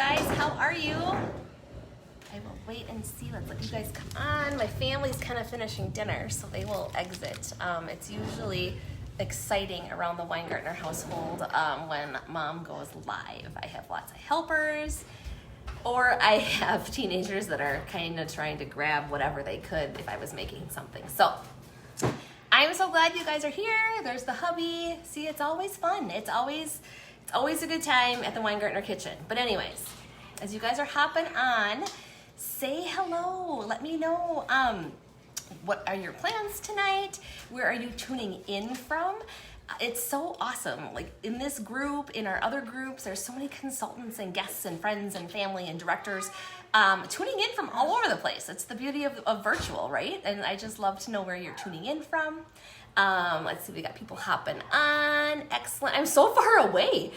guys. How are you? I will wait and see. Let's let you guys come on. My family's kind of finishing dinner, so they will exit. It's usually exciting around the Weingartner household when mom goes live. I have lots of helpers, or I have teenagers that are kind of trying to grab whatever they could if I was making something. So I'm so glad you guys are here. There's the hubby. See, it's always fun. It's always a good time at the Weingartner kitchen. But anyways, as you guys are hopping on, say hello. Let me know what are your plans tonight? Where are you tuning in from? It's so awesome. Like in this group, in our other groups, there's so many consultants and guests and friends and family and directors tuning in from all over the place. It's the beauty of virtual, right? And I just love to know where you're tuning in from. Let's see, we got people hopping on. Excellent. I'm so far away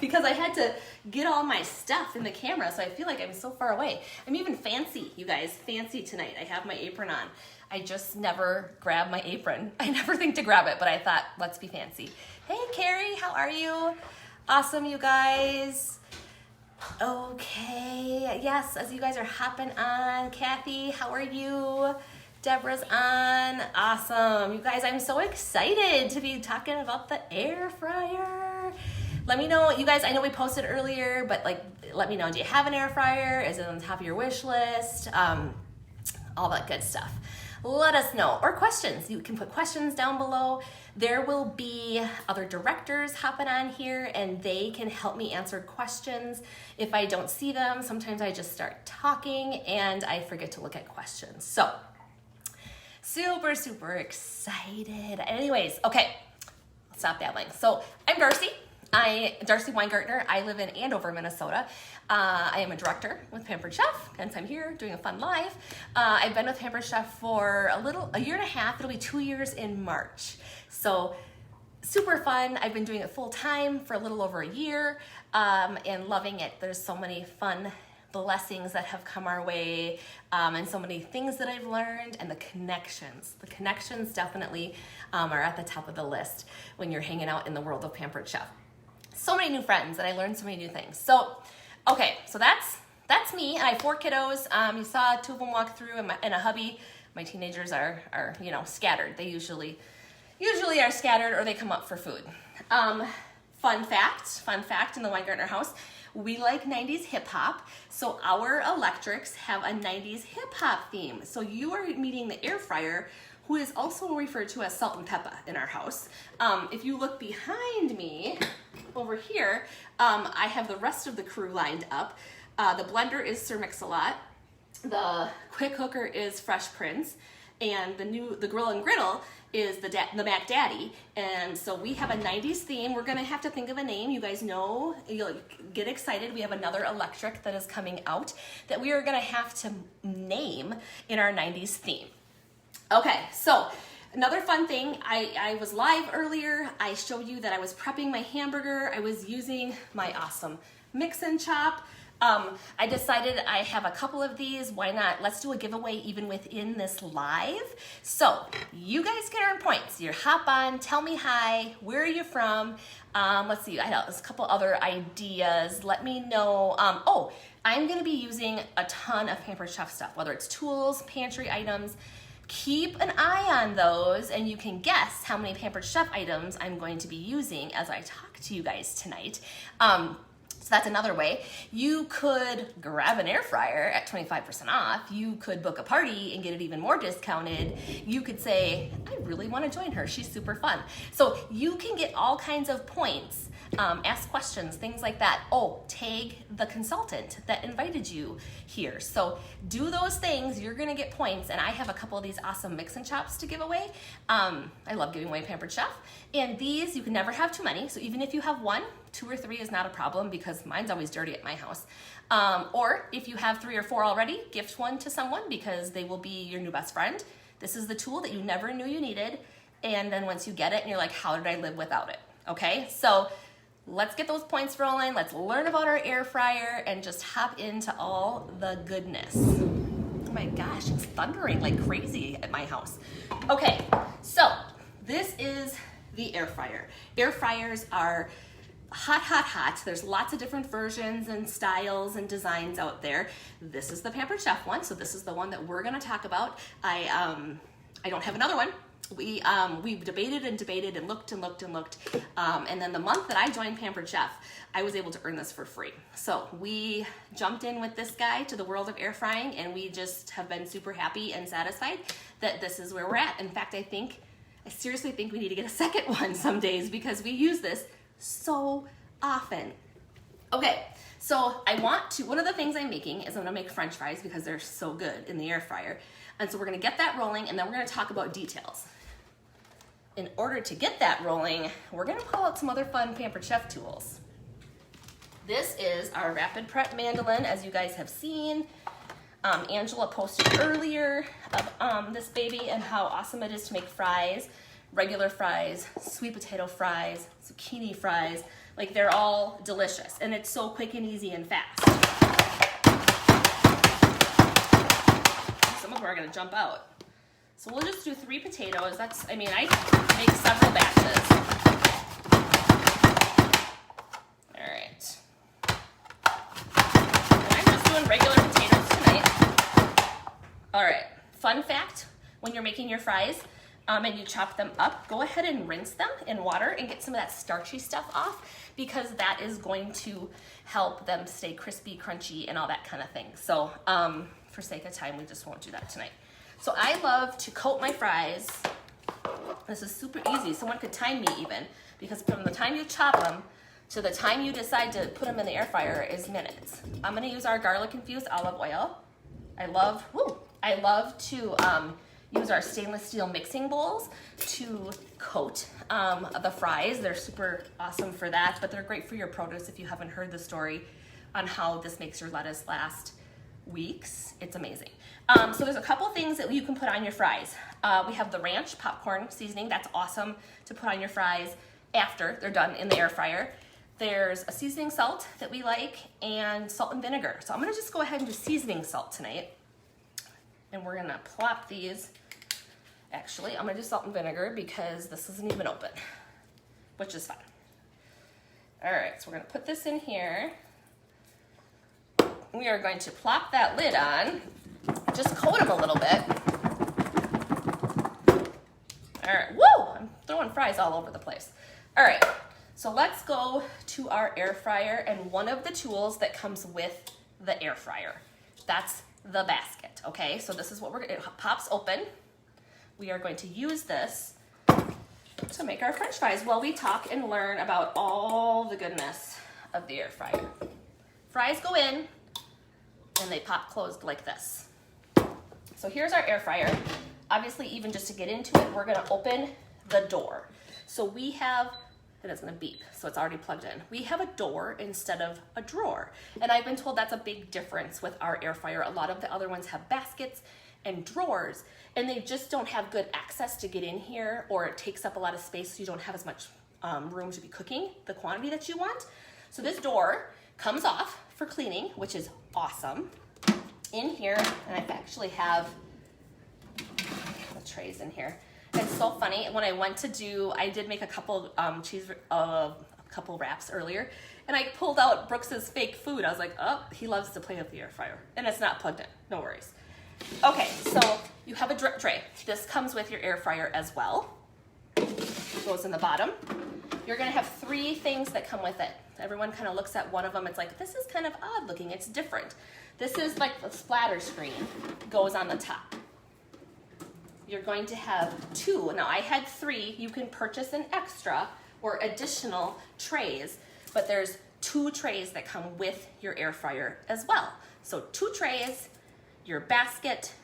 because I had to get all my stuff in the camera, so I feel like I'm so far away. I'm even fancy, you guys, fancy tonight. I have my apron on. I just never grab my apron. I never think to grab it, but I thought, let's be fancy. Hey, Carrie, how are you? Awesome, you guys. Okay, yes, as you guys are hopping on. Kathy, how are you? Deborah's on. Awesome. You guys, I'm so excited to be talking about the air fryer. Let me know, you guys, I know we posted earlier, but let me know, do you have an air fryer? Is it on top of your wish list? All that good stuff. Let us know. Or questions. You can put questions down below. There will be other directors hopping on here and they can help me answer questions. If I don't see them, sometimes I just start talking and I forget to look at questions. So, super excited. Anyways, okay, I'll stop babbling. So I'm Darcy. Darcy Weingartner. I live in Andover, Minnesota. I am a director with Pampered Chef, hence I'm here doing a fun live. I've been with Pampered Chef for a year and a half. It'll be 2 years in March. So super fun. I've been doing it full time for a little over a year and loving it. There's so many fun blessings that have come our way and so many things that I've learned, and the connections definitely are at the top of the list when you're hanging out in the world of Pampered Chef. So many new friends and I learned so many new things. So okay, so that's me, and I have 4 kiddos. You saw 2 of them walk through and a hubby. My teenagers are scattered. They usually are scattered, or they come up for food. Fun fact in the Weingartner house, we like 90s hip hop, so our electrics have a 90s hip hop theme. So you are meeting the air fryer, who is also referred to as Salt and Peppa in our house. If you look behind me over here, I have the rest of the crew lined up. The blender is Sir Mix-a-Lot. The quick cooker is Fresh Prince. And the grill and griddle is the Mac Daddy. And so we have a 90s theme. We're gonna have to think of a name. You guys know, you'll get excited. We have another electric that is coming out that we are gonna have to name in our 90s theme. Okay, so another fun thing, I was live earlier. I showed you that I was prepping my hamburger. I was using my awesome mix and chop. I decided I have a couple of these. Why not? Let's do a giveaway even within this live. So you guys can earn points. You hop on, tell me hi, where are you from? Let's see, I know there's a couple other ideas. Let me know. I'm gonna be using a ton of Pampered Chef stuff, whether it's tools, pantry items. Keep an eye on those and you can guess how many Pampered Chef items I'm going to be using as I talk to you guys tonight. So that's another way. You could grab an air fryer at 25% off. You could book a party and get it even more discounted. You could say, I really want to join her. She's super fun. So you can get all kinds of points, ask questions, things like that. Oh, tag the consultant that invited you here. So do those things, you're gonna get points. And I have a couple of these awesome mix and chops to give away. I love giving away Pampered Chef. And these, you can never have too many. So even if you have 1, 2 or 3 is not a problem because mine's always dirty at my house. Or if you have 3 or 4 already, gift 1 to someone because they will be your new best friend. This is the tool that you never knew you needed. And then once you get it and you're like, how did I live without it? Okay, so let's get those points rolling. Let's learn about our air fryer and just hop into all the goodness. Oh my gosh, it's thundering like crazy at my house. Okay, so this is the air fryer. Air fryers are hot, hot, hot. There's lots of different versions and styles and designs out there. This is the Pampered Chef one, so this is the one that we're gonna talk about. I don't have another one. We debated and debated and looked and looked and looked. And then the month that I joined Pampered Chef, I was able to earn this for free. So we jumped in with this guy to the world of air frying, and we just have been super happy and satisfied that this is where we're at. In fact, I seriously think we need to get a second one some days because we use this so often. Okay, so one of the things I'm making is I'm gonna make French fries because they're so good in the air fryer. And so we're gonna get that rolling, and then we're gonna talk about details. In order to get that rolling, we're gonna pull out some other fun Pampered Chef tools. This is our Rapid Prep mandolin, as you guys have seen. Angela posted earlier of this baby and how awesome it is to make fries, regular fries, sweet potato fries, zucchini fries. Like, they're all delicious, and it's so quick and easy and fast. Some of them are gonna jump out. So we'll just do 3 potatoes. I make several batches. All right. And I'm just doing regular potatoes tonight. All right, fun fact, when you're making your fries and you chop them up, go ahead and rinse them in water and get some of that starchy stuff off, because that is going to help them stay crispy, crunchy, and all that kind of thing. So for sake of time, we just won't do that tonight. So I love to coat my fries. This is super easy. Someone could time me even, because from the time you chop them to the time you decide to put them in the air fryer is minutes. I'm gonna use our garlic infused olive oil. I love to use our stainless steel mixing bowls to coat the fries. They're super awesome for that, but they're great for your produce if you haven't heard the story on how this makes your lettuce last weeks. It's amazing. So there's a couple things that you can put on your fries. We have the ranch popcorn seasoning. That's awesome to put on your fries after they're done in the air fryer. There's a seasoning salt that we like, and salt and vinegar. So I'm gonna just go ahead and do seasoning salt tonight. And we're gonna plop these. Actually, I'm gonna do salt and vinegar because this isn't even open, which is fine. All right, so we're gonna put this in here. We are going to plop that lid on, just coat them a little bit. All right, woo, I'm throwing fries all over the place. All right, so let's go to our air fryer, and one of the tools that comes with the air fryer, that's the basket, okay? So this is what it pops open. We are going to use this to make our French fries while we talk and learn about all the goodness of the air fryer. Fries go in, and they pop closed like this. So here's our air fryer. Obviously, even just to get into it, we're gonna open the door. So we have, and it's gonna beep, so it's already plugged in. We have a door instead of a drawer. And I've been told that's a big difference with our air fryer. A lot of the other ones have baskets and drawers, and they just don't have good access to get in here, or it takes up a lot of space, so you don't have as much room to be cooking the quantity that you want. So this door comes off for cleaning, which is awesome. In here, and I actually have the trays in here. It's so funny. When I did make a couple couple wraps earlier, and I pulled out Brooks's fake food. I was like, oh, he loves to play with the air fryer, and it's not plugged in. No worries. Okay, so you have a drip tray. This comes with your air fryer as well. It goes in the bottom. You're gonna have 3 things that come with it. Everyone kind of looks at one of them. It's like, this is kind of odd looking. It's different. This is like the splatter screen, goes on the top. You're going to have 2. Now I had 3. You can purchase an extra or additional trays, but there's 2 trays that come with your air fryer as well. So 2 trays, your basket,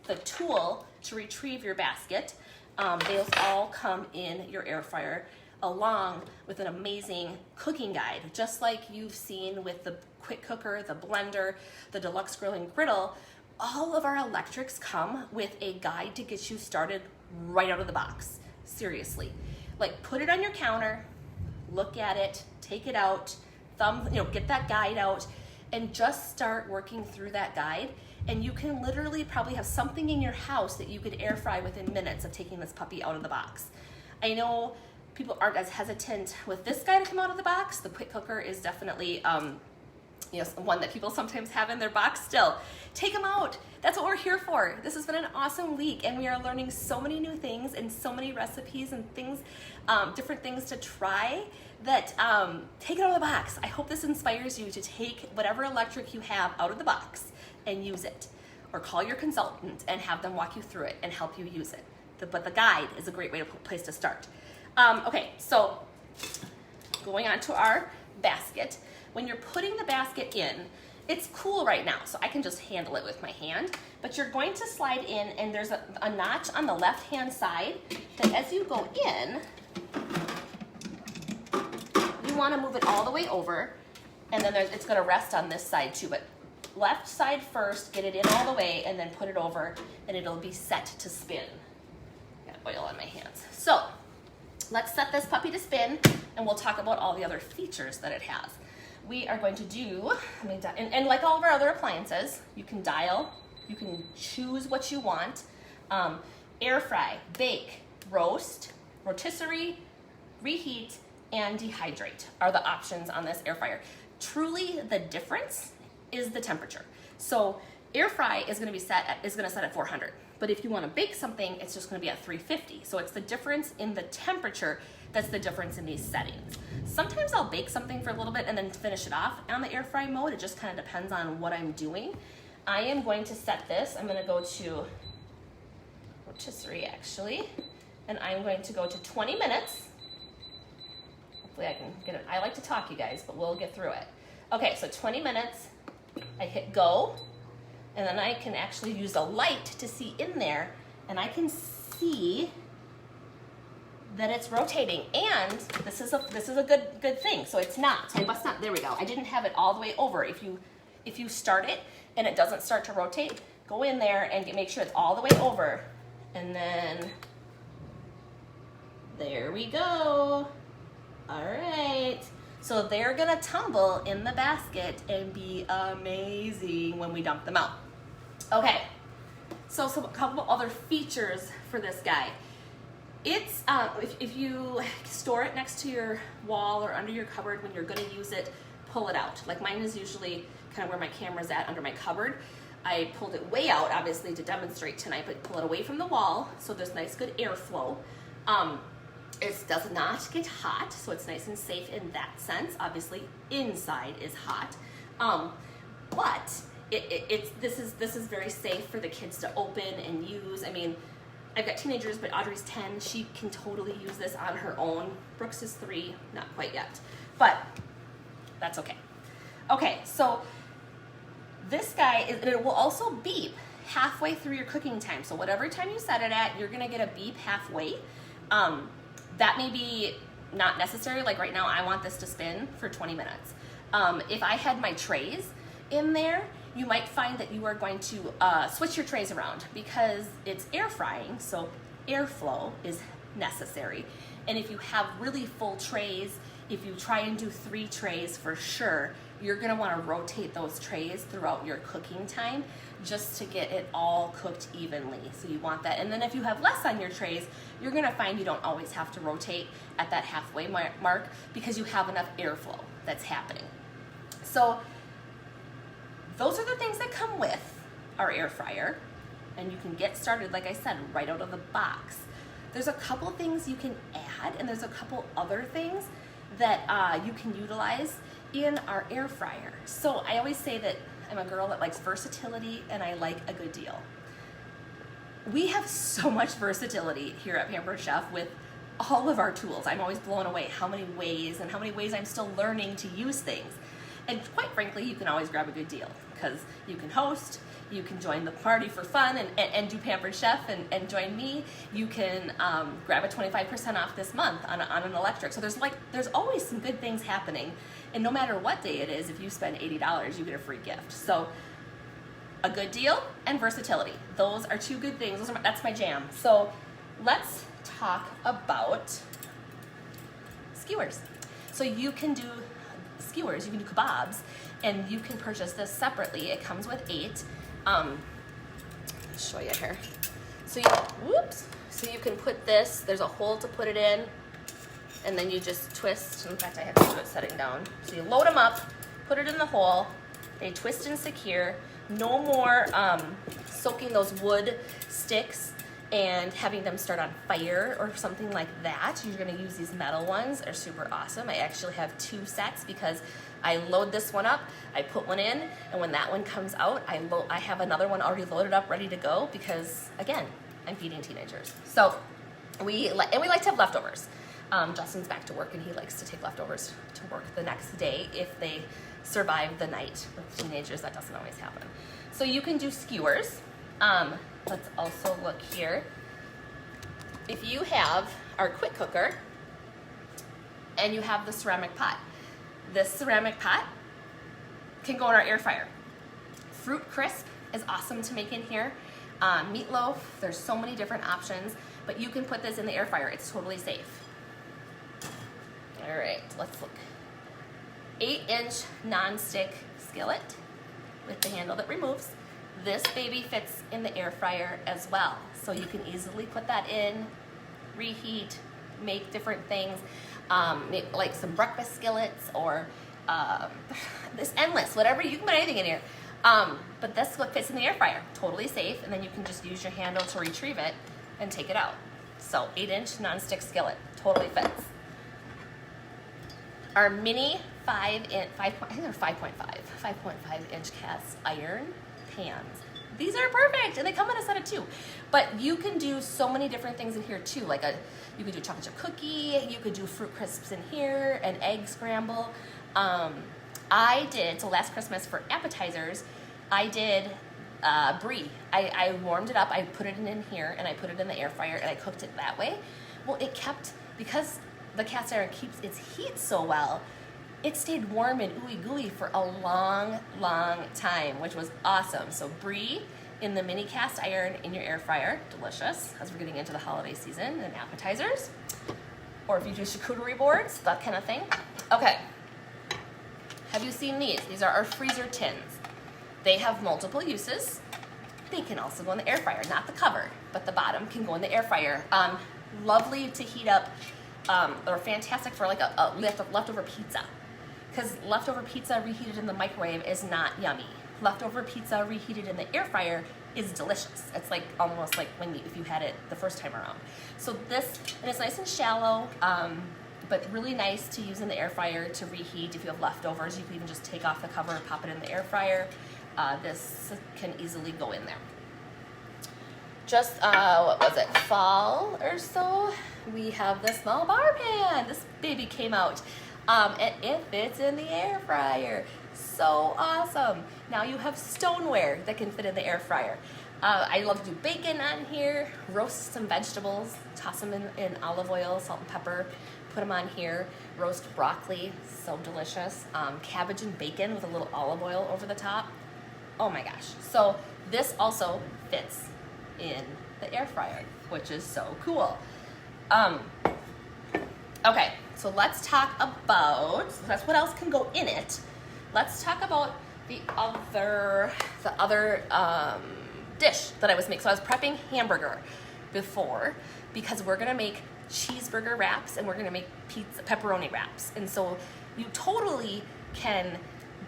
the tool to retrieve your basket. Those all come in your air fryer, along with an amazing cooking guide, just like you've seen with the quick cooker, the blender, the deluxe grill and griddle. All of our electrics come with a guide to get you started right out of the box. Seriously, like, put it on your counter, look at it, take it out, get that guide out, and just start working through that guide. And you can literally probably have something in your house that you could air fry within minutes of taking this puppy out of the box. I know people aren't as hesitant with this guy to come out of the box. The quick cooker is definitely one that people sometimes have in their box still. Take them out. That's what we're here for. This has been an awesome week, and we are learning so many new things and so many recipes and things, different things to try that take it out of the box. I hope this inspires you to take whatever electric you have out of the box and use it, or call your consultant and have them walk you through it and help you use it. But the guide is a great place to start. Okay, so going on to our basket. When you're putting the basket in, it's cool right now, so I can just handle it with my hand, but you're going to slide in, and there's a notch on the left-hand side that as you go in, you want to move it all the way over, and then it's going to rest on this side too, but left side first, get it in all the way, and then put it over, and it'll be set to spin. Got oil on my hands. So let's set this puppy to spin, and we'll talk about all the other features that it has. We are going to do, and like all of our other appliances, you can dial, you can choose what you want. Air fry, bake, roast, rotisserie, reheat, and dehydrate are the options on this air fryer. Truly, the difference is the temperature. So air fry is going to set at 400, but if you want to bake something, it's just going to be at 350. So it's the difference in the temperature that's the difference in these settings. Sometimes I'll bake something for a little bit and then finish it off on the air fry mode. It just kind of depends on what I'm doing. I am going to set this. I'm going to go to rotisserie actually, and I'm going to go to 20 minutes. Hopefully I can get it. I like to talk, you guys, but we'll get through it. Okay, so 20 minutes. I hit go, and then I can actually use a light to see in there, and I can see that it's rotating, and this is a good thing. So it's not. So I must not. There we go. I didn't have it all the way over. If you start it and it doesn't start to rotate, go in there and make sure it's all the way over, and then there we go. All right. So they're gonna tumble in the basket and be amazing when we dump them out. Okay. So a couple other features for this guy. It's, if you store it next to your wall or under your cupboard when you're gonna use it, pull it out. Like mine is usually kind of where my camera's at, under my cupboard. I pulled it way out, obviously, to demonstrate tonight, but pull it away from the wall so there's nice, good airflow. It does not get hot, so it's nice and safe in that sense. Obviously, inside is hot, but this is very safe for the kids to open and use. I mean, I've got teenagers, but Audrey's 10. She can totally use this on her own. Brooks is 3, not quite yet, but that's okay. Okay, so this guy, and it will also beep halfway through your cooking time. So whatever time you set it at, you're gonna get a beep halfway. That may be not necessary. Like right now, I want this to spin for 20 minutes. If I had my trays in there, you might find that you are going to switch your trays around because it's air frying, so airflow is necessary. And if you have really full trays, if you try and do 3 trays for sure, you're gonna wanna rotate those trays throughout your cooking time just to get it all cooked evenly. So you want that. And then if you have less on your trays, you're gonna find you don't always have to rotate at that halfway mark because you have enough airflow that's happening. So those are the things that come with our air fryer, and you can get started, like I said, right out of the box. There's a couple things you can add, and there's a couple other things that you can utilize in our air fryer. So I always say that I'm a girl that likes versatility, and I like a good deal. We have so much versatility here at Pampered Chef with all of our tools. I'm always blown away how many ways I'm still learning to use things. And quite frankly, you can always grab a good deal because you can host, you can join the party for fun and do Pampered Chef and join me. You can grab a 25% off this month on an electric. So there's always some good things happening. And no matter what day it is, if you spend $80, you get a free gift. So a good deal and versatility. Those are 2 good things. That's my jam. So let's talk about skewers. So you can do skewers, you can do kebabs, and you can purchase this separately. It comes with 8. Let me show you here. So you can put this, there's a hole to put it in, and then you just twist. In fact, I have to do it sitting down. So you load them up, put it in the hole, they twist and secure. No more soaking those wood sticks and having them start on fire or something like that. You're gonna use these metal ones. They're super awesome. I actually have 2 sets because I load this one up, I put one in, and when that one comes out, I have another one already loaded up, ready to go, because again, I'm feeding teenagers. So we like to have leftovers. Justin's back to work and he likes to take leftovers to work the next day if they survive the night. With teenagers, that doesn't always happen. So you can do skewers. Let's also look here. If you have our quick cooker and you have the ceramic pot, this ceramic pot can go in our air fryer. Fruit crisp is awesome to make in here. Meatloaf, there's so many different options, but you can put this in the air fryer. It's totally safe. All right, let's look. 8-inch non-stick skillet with the handle that removes. This baby fits in the air fryer as well. So you can easily put that in, reheat, make different things, make like some breakfast skillets or this endless, whatever, you can put anything in here. But that's what fits in the air fryer, totally safe. And then you can just use your handle to retrieve it and take it out. So 8-inch non-stick skillet, totally fits. Our mini 5.5-inch cast iron pans. These are perfect, and they come in a set of 2. But you can do so many different things in here too. Like you could do chocolate chip cookie, you could do fruit crisps in here, an egg scramble. I did, so last Christmas for appetizers, I did brie. I warmed it up, I put it in here, and I put it in the air fryer, and I cooked it that way. Well, it kept, because the cast iron keeps its heat so well, it stayed warm and ooey gooey for a long, long time, which was awesome. So brie in the mini cast iron in your air fryer, delicious, as we're getting into the holiday season and appetizers. Or if you do charcuterie boards, that kind of thing. Okay, have you seen these? These are our freezer tins. They have multiple uses. They can also go in the air fryer, not the cover, but the bottom can go in the air fryer. Lovely to heat up, or fantastic for like a leftover pizza. Because leftover pizza reheated in the microwave is not yummy. Leftover pizza reheated in the air fryer is delicious. It's like almost like if you had it the first time around. So this, and it's nice and shallow, but really nice to use in the air fryer to reheat. If you have leftovers, you can even just take off the cover and pop it in the air fryer. This can easily go in there. Just, what was it, fall or so, we have the small bar pan. This baby came out. And it fits in the air fryer. So awesome. Now you have stoneware that can fit in the air fryer. I love to do bacon on here, roast some vegetables, toss them in olive oil, salt and pepper, put them on here, roast broccoli, so delicious. Cabbage and bacon with a little olive oil over the top. Oh my gosh. So this also fits in the air fryer, which is so cool. Okay, so let's talk about, so that's what else can go in it. Let's talk about the other dish that I was making. So I was prepping hamburger before because we're gonna make cheeseburger wraps and we're gonna make pepperoni wraps. And so you totally can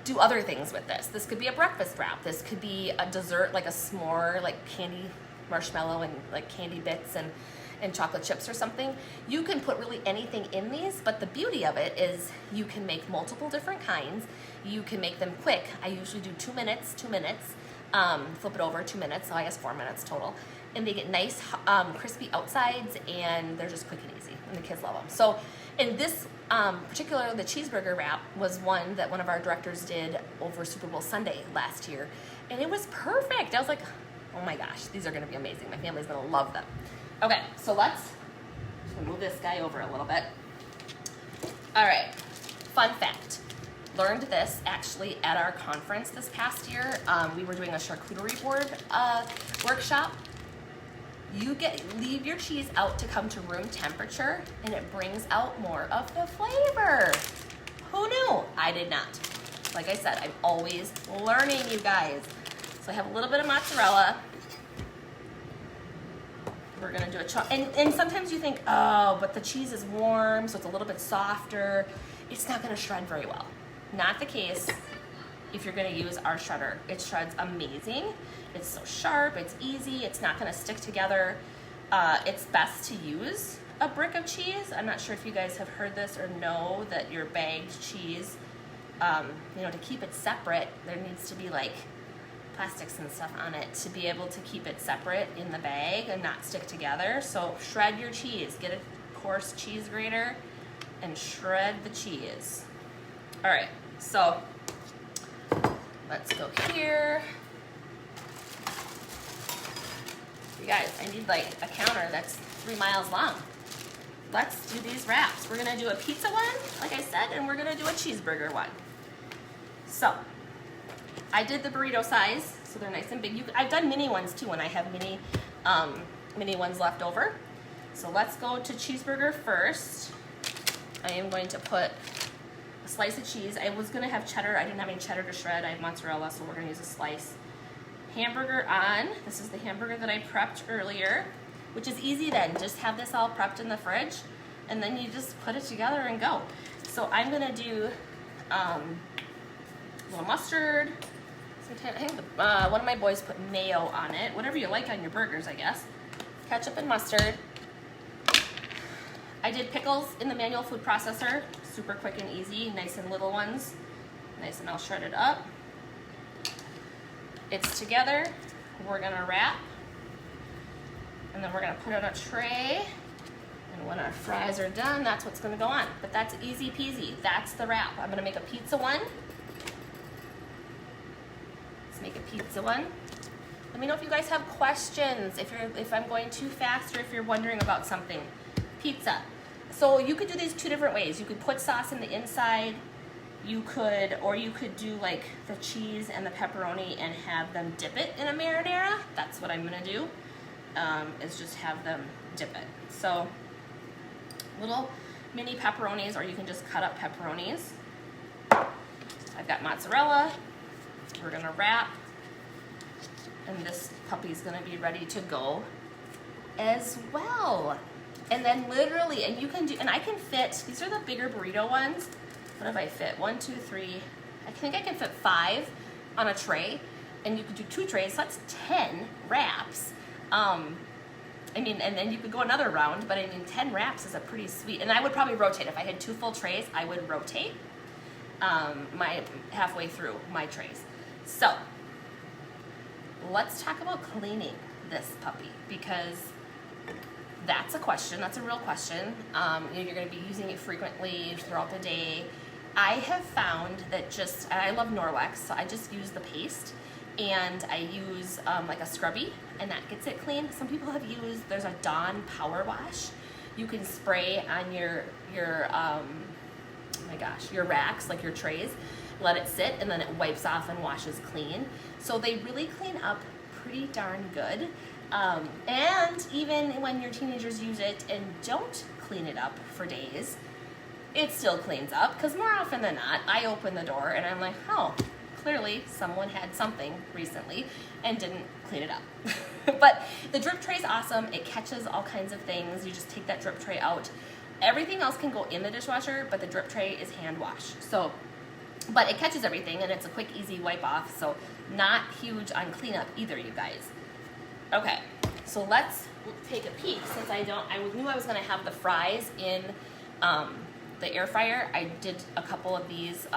do other things with this. This could be a breakfast wrap. This could be a dessert, like a s'more, like candy marshmallow and like candy bits and chocolate chips or something. You can put really anything in these, but the beauty of it is you can make multiple different kinds. You can make them quick. I usually do 2 minutes, flip it over 2 minutes, so I guess 4 minutes total. And they get nice, crispy outsides, and they're just quick and easy, and the kids love them. So in this particular, the cheeseburger wrap was one that one of our directors did over Super Bowl Sunday last year, and it was perfect. I was like, oh my gosh, these are gonna be amazing. My family's gonna love them. Okay, so let's move this guy over a little bit. All right, fun fact. Learned this actually at our conference this past year. We were doing a charcuterie board workshop. You leave your cheese out to come to room temperature, and it brings out more of the flavor. Who knew? I did not. Like I said, I'm always learning, you guys. So I have a little bit of mozzarella. we're gonna do and sometimes you think, oh, but the cheese is warm, so it's a little bit softer. It's not gonna shred very well. Not the case if you're gonna use our shredder. It shreds amazing. It's so sharp, it's easy, it's not gonna stick together. It's best to use a brick of cheese. I'm not sure if you guys have heard this or know that your bagged cheese, to keep it separate, there needs to be like plastics and stuff on it to be able to keep it separate in the bag and not stick together. So shred your cheese. Get a coarse cheese grater and shred the cheese. All right, so let's go here. You guys, I need like a counter that's 3 miles long. Let's do these wraps. We're gonna do a pizza one, like I said, and we're gonna do a cheeseburger one. So, I did the burrito size, so they're nice and big. I've done mini ones too when I have mini ones left over. So let's go to cheeseburger first. I am going to put a slice of cheese. I was gonna have cheddar. I didn't have any cheddar to shred. I have mozzarella, so we're gonna use a slice. Hamburger on. This is the hamburger that I prepped earlier, which is easy then. Just have this all prepped in the fridge, and then you just put it together and go. So I'm gonna do a little mustard. Sometimes, I think one of my boys put mayo on it. Whatever you like on your burgers, I guess. Ketchup and mustard. I did pickles in the manual food processor. Super quick and easy, nice and little ones. Nice and all shredded up. It's together. We're gonna wrap. And then we're gonna put it on a tray. And when our fries are done, that's what's gonna go on. But that's easy peasy. That's the wrap. I'm gonna make a pizza one. Let's make a pizza one. Let me know if you guys have questions, if I'm going too fast or if you're wondering about something. Pizza. So you could do these 2 different ways. You could put sauce in the inside. You could do like the cheese and the pepperoni and have them dip it in a marinara. That's what I'm gonna do, is just have them dip it. So little mini pepperonis, or you can just cut up pepperonis. I've got mozzarella. We're gonna wrap, and this puppy's gonna be ready to go as well. And then literally, and you can do, and I can fit, these are the bigger burrito ones. What if I fit? 1, 2, 3. I think I can fit 5 on a tray, and you could do 2 trays, so that's 10 wraps. And then you could go another round, but 10 wraps is a pretty sweet, and I would probably rotate. If I had 2 full trays, I would rotate halfway through my trays. So, let's talk about cleaning this puppy, because that's a question, that's a real question. You're gonna be using it frequently throughout the day. I have found that I love Norwex, so I just use the paste, and I use like a scrubby, and that gets it clean. Some people have used, there's a Dawn Power Wash. You can spray on your racks, like your trays, let it sit, and then it wipes off and washes clean. So they really clean up pretty darn good. And even when your teenagers use it and don't clean it up for days, it still cleans up, because more often than not, I open the door and I'm like, oh, clearly someone had something recently and didn't clean it up. But the drip tray is awesome. It catches all kinds of things. You just take that drip tray out. Everything else can go in the dishwasher, but the drip tray is hand wash. So, but it catches everything, and it's a quick, easy wipe off. So not huge on cleanup either, you guys. Okay, so let's take a peek. Since I knew I was gonna have the fries in the air fryer. I did a couple of these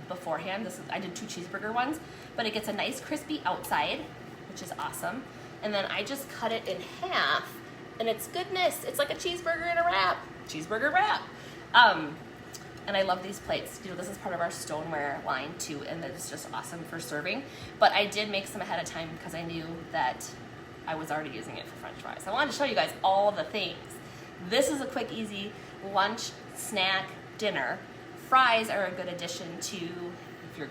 beforehand. I did 2 cheeseburger ones, but it gets a nice crispy outside, which is awesome. And then I just cut it in half, and it's goodness. It's like a cheeseburger in a wrap. Cheeseburger wrap. And I love these plates. This is part of our stoneware line too, and it's just awesome for serving. But I did make some ahead of time because I knew that I was already using it for French fries. I wanted to show you guys all the things. This is a quick, easy lunch, snack, dinner. Fries are a good addition to, if you're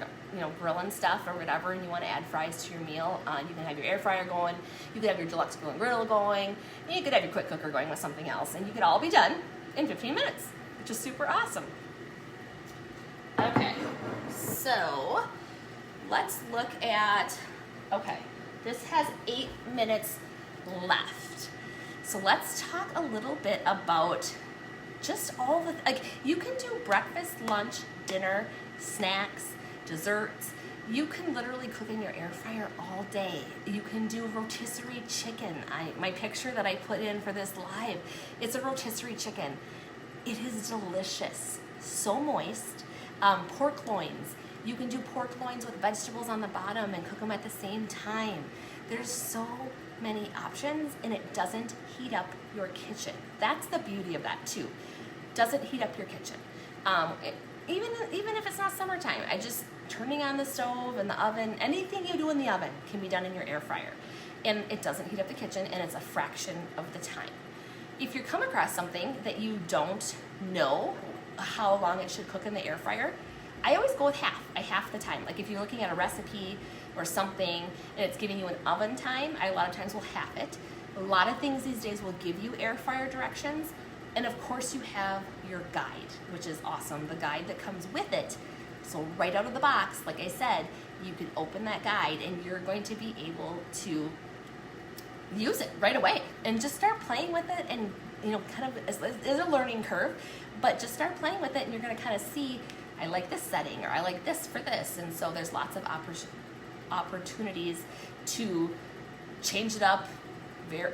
grilling stuff or whatever, and you want to add fries to your meal. You can have your air fryer going. You could have your deluxe grill and griddle going. And you could have your quick cooker going with something else, and you could all be done in 15 minutes, which is super awesome. Okay, so let's look at, this has 8 minutes left. So let's talk a little bit about just all the, like, you can do breakfast, lunch, dinner, snacks, desserts. You can literally cook in your air fryer all day. You can do rotisserie chicken. My picture that I put in for this live, it's a rotisserie chicken. It is delicious, so moist. Pork loins. You can do pork loins with vegetables on the bottom and cook them at the same time. There's so many options, and it doesn't heat up your kitchen. That's the beauty of that too. Doesn't heat up your kitchen. Even if it's not summertime, turning on the stove and the oven, anything you do in the oven can be done in your air fryer. And it doesn't heat up the kitchen, and it's a fraction of the time. If you come across something that you don't know how long it should cook in the air fryer, I always go with half the time. Like if you're looking at a recipe or something and it's giving you an oven time, I a lot of times will half it. A lot of things these days will give you air fryer directions. And of course you have your guide, which is awesome. The guide that comes with it. So right out of the box, like I said, you can open that guide and you're going to be able to use it right away and just start playing with it. And kind of it's a learning curve, but just start playing with it and you're going to kind of see, I like this setting or I like this for this. And so there's lots of opportunities to change it up.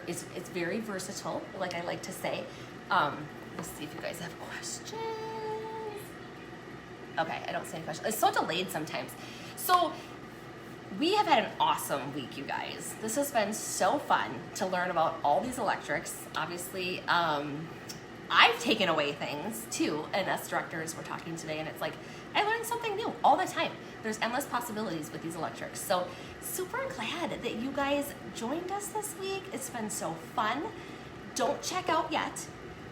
It's very versatile, like I like to say. Let's see if you guys have questions. Okay, I don't see any questions. It's so delayed sometimes. So we have had an awesome week, you guys. This has been so fun to learn about all these electrics. Obviously, I've taken away things too, and us directors were talking today, and it's like, I learned something new all the time. There's endless possibilities with these electrics. So super glad that you guys joined us this week. It's been so fun. Don't check out yet,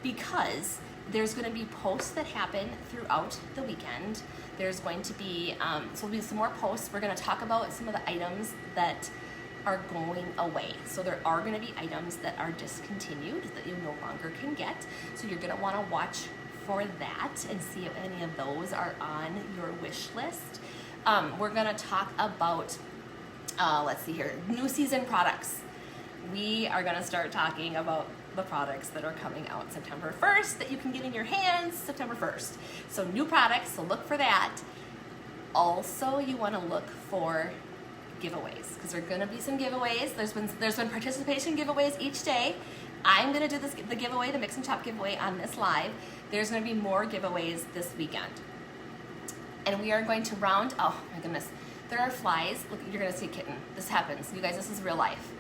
because there's going to be posts that happen throughout the weekend. There's going to be, so there'll be some more posts. We're going to talk about some of the items that are going away. So there are going to be items that are discontinued that you no longer can get. So you're going to want to watch for that and see if any of those are on your wish list. We're going to talk about, let's see here, new season products. We are going to start talking about the products that are coming out September 1st that you can get in your hands September 1st. So new products, so look for that. Also, you want to look for giveaways, because there are going to be some giveaways. There's been participation giveaways each day. I'm going to do the giveaway, the Mix and Chop giveaway on this live. There's going to be more giveaways this weekend. And we are going to round, oh my goodness, there are flies. Look, you're going to see Kitten. This happens. You guys, this is real life.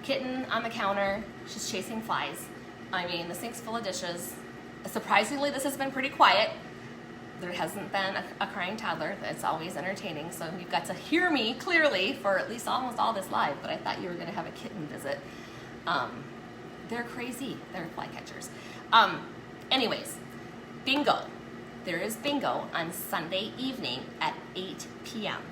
Kitten on the counter, she's chasing flies. I mean, the sink's full of dishes. Surprisingly, this has been pretty quiet. There hasn't been a crying toddler. It's always entertaining. So you've got to hear me clearly for at least almost all this live, but I thought you were gonna have a kitten visit. They're crazy, they're flycatchers. Anyways, bingo. There is bingo on Sunday evening at 8 p.m.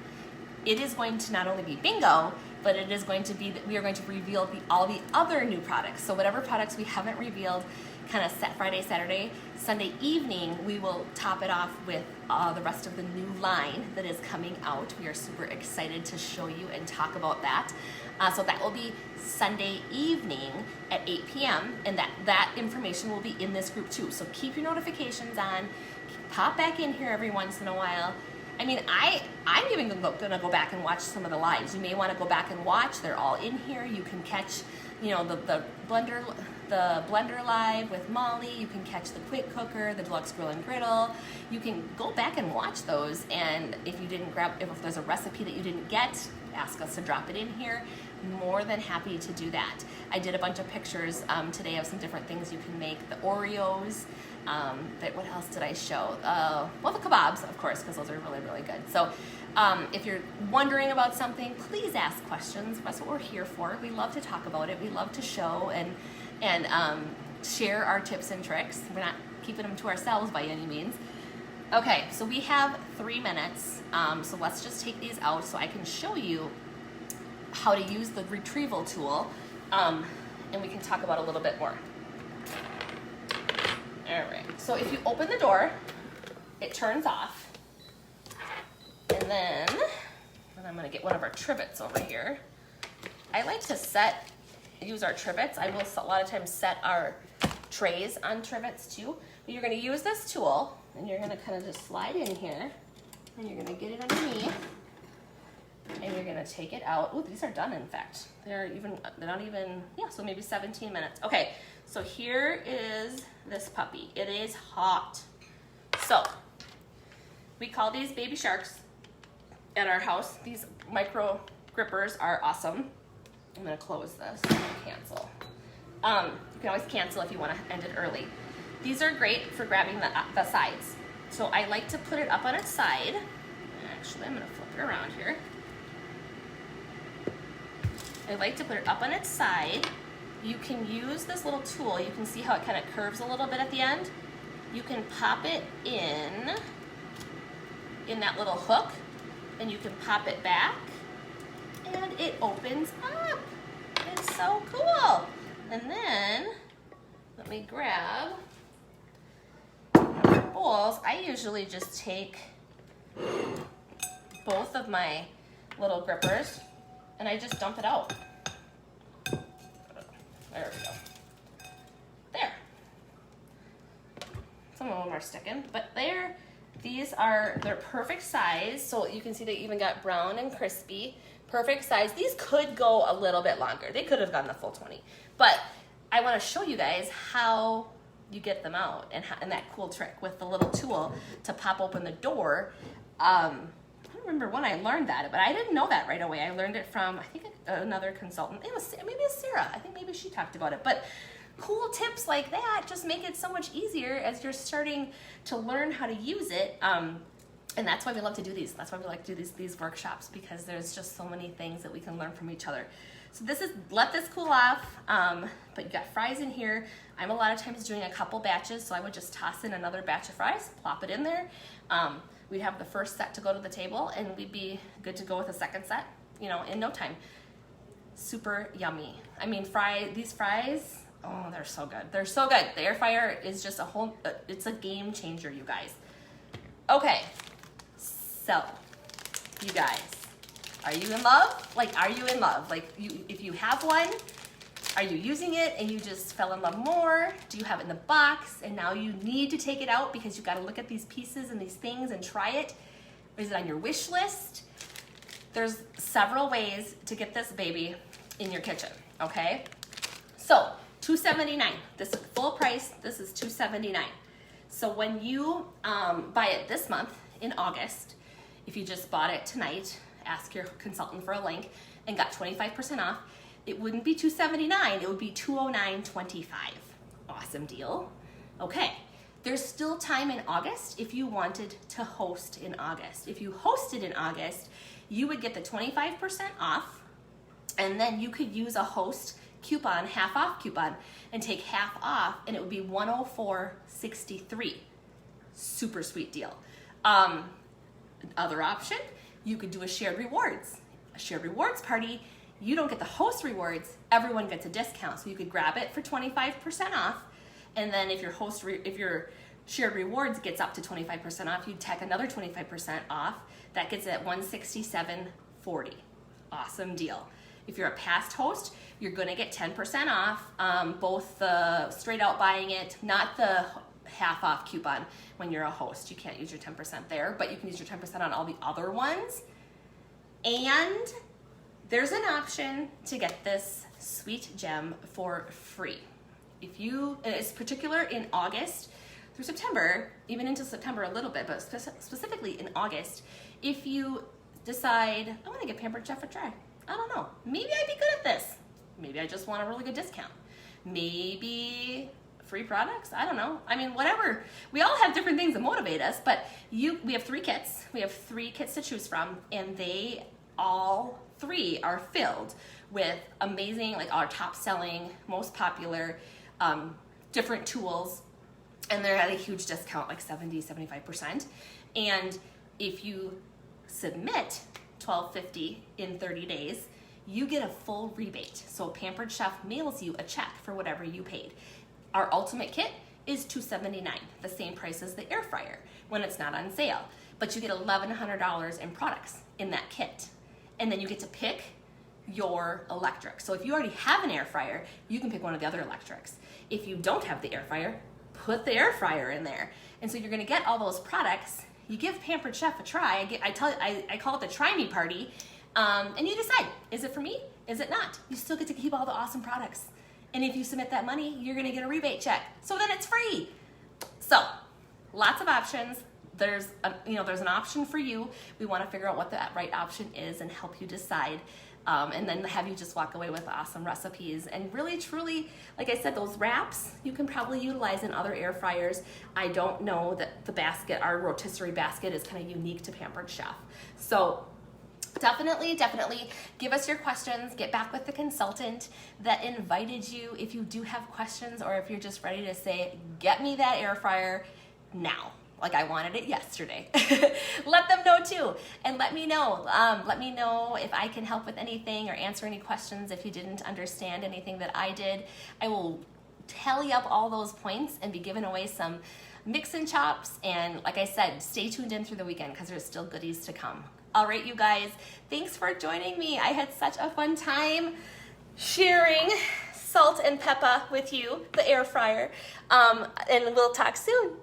It is going to not only be bingo, but it is going to be that we are going to reveal all the other new products. So whatever products we haven't revealed, kind of set Friday, Saturday, Sunday evening, we will top it off with the rest of the new line that is coming out. We are super excited to show you and talk about that. So that will be Sunday evening at 8 p.m. and that information will be in this group too. So keep your notifications on. Pop back in here every once in a while. I mean, I'm even going to go back and watch some of the lives. You may want to go back and watch. They're all in here. You can catch, the blender live with Molly. You can catch the quick cooker, the deluxe grill and griddle. You can go back and watch those. And if there's a recipe that you didn't get, ask us to drop it in here. More than happy to do that. I did a bunch of pictures today of some different things you can make. The Oreos. What else did I show? Well, the kebabs, of course, because those are really, really good. So if you're wondering about something, please ask questions. That's what we're here for. We love to talk about it. We love to show and share our tips and tricks. We're not keeping them to ourselves by any means. Okay, so we have 3 minutes. So let's just take these out so I can show you how to use the retrieval tool, and we can talk about a little bit more. All right, so if you open the door, it turns off. And then I'm gonna get one of our trivets over here. I like to set use our trivets. I will a lot of times set our trays on trivets too. But you're gonna use this tool and you're gonna kind of just slide in here and you're gonna get it underneath and you're gonna take it out. Ooh, these are done in fact. They're not even, yeah, so maybe 17 minutes. Okay, so here is this puppy. It is hot. So, we call these baby sharks at our house. These micro grippers are awesome. I'm gonna close this and cancel. You can always cancel if you wanna end it early. These are great for grabbing the sides. So I like to put it up on its side. Actually, I'm gonna flip it around here. I like to put it up on its side. You can use this little tool. You can see how it kind of curves a little bit at the end. You can pop it in that little hook, and you can pop it back, and it opens up. It's so cool. And then, let me grab bowls. I usually just take both of my little grippers and I just dump it out. There we go. There. Some of them are sticking, but they're perfect size. So you can see they even got brown and crispy. Perfect size. These could go a little bit longer. They could have gone the full 20. But I want to show you guys how you get them out and that cool trick with the little tool to pop open the door. I don't remember when I learned that, but I didn't know that right away. I learned it from, I think, another consultant. Maybe it's Sarah. I think maybe she talked about it. But cool tips like that just make it so much easier as you're starting to learn how to use it. And that's why we love to do these. That's why we like to do these workshops, because there's just so many things that we can learn from each other. So let this cool off, but you got fries in here. I'm a lot of times doing a couple batches, so I would just toss in another batch of fries, plop it in there. We'd have the first set to go to the table, and we'd be good to go with a second set, in no time. Super yummy. I mean, these fries, oh, they're so good. They're so good. The air fryer is just it's a game changer, you guys. Okay, so, you guys, are you in love? Are you in love? If you have one, are you using it and you just fell in love more? Do you have it in the box and now you need to take it out because you got to look at these pieces and these things and try it? Or is it on your wish list? There's several ways to get this baby in your kitchen, okay? So, $279. This is full price. This is $279. So when you buy it this month in August, if you just bought it tonight, ask your consultant for a link and got 25% off, it wouldn't be $279, it would be $209.25. Awesome deal. Okay, there's still time in August if you wanted to host in August. If you hosted in August, you would get the 25% off, and then you could use a host coupon, half off coupon, and take half off, and it would be $104.63. Super sweet deal. Other option, you could do a shared rewards. A shared rewards party, you don't get the host rewards, everyone gets a discount. So you could grab it for 25% off, and then if your shared rewards gets up to 25% off, you'd tack another 25% off. That gets it at $167.40. Awesome deal. If you're a past host, you're gonna get 10% off, both the straight out buying it, not the half off coupon when you're a host. You can't use your 10% there, but you can use your 10% on all the other ones. And there's an option to get this sweet gem for free. It's particular in August through September, even into September a little bit, but specifically in August, if you decide, I want to give Pampered Chef a try. I don't know. Maybe I'd be good at this. Maybe I just want a really good discount. Maybe free products? I don't know. I mean, whatever. We all have different things that motivate us, but we have 3 kits. We have 3 kits to choose from, and they all 3 are filled with amazing, our top selling, most popular, different tools, and they're at a huge discount, 70, 75%. And if you submit $12.50 in 30 days, you get a full rebate. So Pampered Chef mails you a check for whatever you paid. Our ultimate kit is $279, the same price as the air fryer when it's not on sale. But you get $1,100 in products in that kit. And then you get to pick your electric. So if you already have an air fryer, you can pick one of the other electrics. If you don't have the air fryer, put the air fryer in there. And so you're gonna get all those products. You give Pampered Chef a try. I call it the Try Me Party. And you decide, is it for me? Is it not? You still get to keep all the awesome products. And if you submit that money, you're gonna get a rebate check. So then it's free. So lots of options. There's an option for you. We want to figure out what that right option is and help you decide. And then have you just walk away with awesome recipes. And really, truly, like I said, those wraps you can probably utilize in other air fryers. I don't know that the basket, our rotisserie basket, is kind of unique to Pampered Chef. So definitely give us your questions. Get back with the consultant that invited you if you do have questions, or if you're just ready to say, get me that air fryer now. Like I wanted it yesterday. Let them know too. And let me know. Let me know if I can help with anything or answer any questions if you didn't understand anything that I did. I will tally up all those points and be giving away some mix and chops. And like I said, stay tuned in through the weekend because there's still goodies to come. All right, you guys, thanks for joining me. I had such a fun time sharing Salt and Peppa with you, the air fryer. And we'll talk soon.